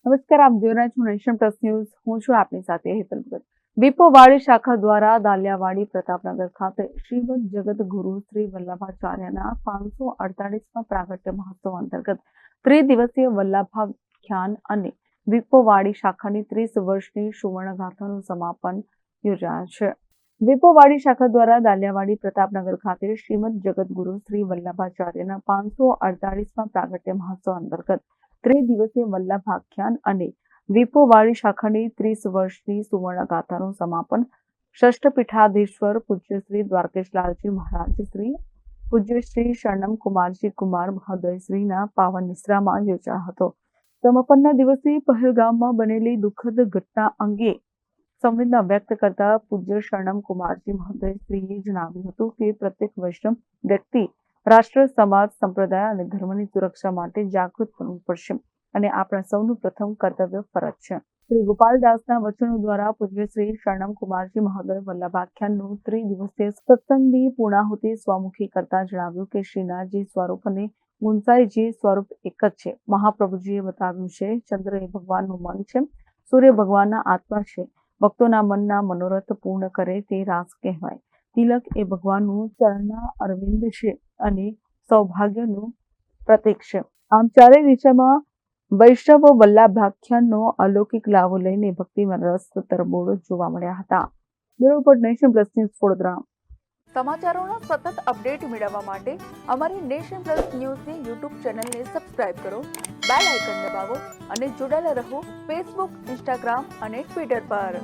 નમસ્કાર, આપ જોઈ રહ્યા છો નેશન પ્લસ ન્યૂઝ. હું છું આપની સાથે હેતલ ભગત. વિપોવાડી શાખા દ્વારા દાલિયાવાડી પ્રતાપનગર ખાતે શ્રીમદ જગત ગુરુ શ્રી વલ્લભાચાર્યના 548મા પ્રાગટ્ય મહોત્સવ અંતર્ગત ત્રિદિવસીય વલ્લભાખ્યાન અને વિપોવાડી શાખાની 30 વર્ષની સુવર્ણગાથાનું સમાપન યોજાયા છે. વિપોવાડી શાખા દ્વારા દાલિયાવાડી પ્રતાપનગર ખાતે શ્રીમદ જગત ગુરુ શ્રી વલ્લભાચાર્યના 548મા પ્રાગટ્ય મહોત્સવ અંતર્ગત ત્રિદિવસીય વલ્લભાખ્યાન અને વિપોવાડી શાખાની 30 વર્ષની સુવર્ણગાથાનું સમાપન ષષ્ઠપીઠાધીશ્વર પૂજ્ય શ્રી દ્વારકેશલાલજી મહારાજ શ્રી પૂજ્ય શ્રી શરણમ કુમારજી કુમાર મહોદય શ્રીના પાવન નિશ્રામાં યોજાયો હતો. સમાપનના દિવસે પહેલગામમાં બનેલી દુઃખદ ઘટના અંગે સંવેદના વ્યક્ત કરતા પૂજ્ય શરણમ કુમારજી મહોદય શ્રીએ જણાવ્યું હતું કે પ્રત્યેક વૈષ્ણવ વ્યક્તિ રાષ્ટ્ર, સમાજ, સંપ્રદાય અને ધર્મની સુરક્ષા માટે જાગૃત બનવું પડશે અને આપણા સૌનું પ્રથમ કર્તવ્ય ફરજ છે. શ્રી ગોપાલદાસના વચનો દ્વારા પૂજ્ય શ્રી શરણમ કુમારજી મહોદય વલ્લભાખ્યાનનું ત્રિદિવસીય સત્સંગની પૂર્ણાહુતિ સ્વમુખી કરતા જણાવ્યું કે શ્રીનાથજી સ્વરૂપ અને મુનસાઈજી સ્વરૂપ એક જ છે. મહાપ્રભુજીએ બતાવ્યું છે, ચંદ્ર એ ભગવાનનું મન છે, સૂર્ય ભગવાનના આત્મા છે. ભક્તોના મનના મનોરથ પૂર્ણ કરે તે રાસ કહેવાય. તિલક એ ભગવાનનું ચરણના અરવિંદ છે અને સૌભાગ્યનું પ્રતીક છે. આમ ચારેય દિશામાં વૈષ્ણવ વલ્લભાખ્યાનનો અલૌકિક લાભ લઈને ભક્તિમાં રસ તરબોળ જોવા મળ્યા હતા. Bureau report, Nation Plus News, Vadodara. સમાચારોનો સતત અપડેટ મેળવવા માટે અમારી નેશન પ્લસ ન્યૂઝની યુટ્યુબ ચેનલને સબસ્ક્રાઇબ કરો, બેલ આઇકન દબાવો અને જોડાયેલા રહો ફેસબુક, ઇન્સ્ટાગ્રામ અને ટ્વિટર પર.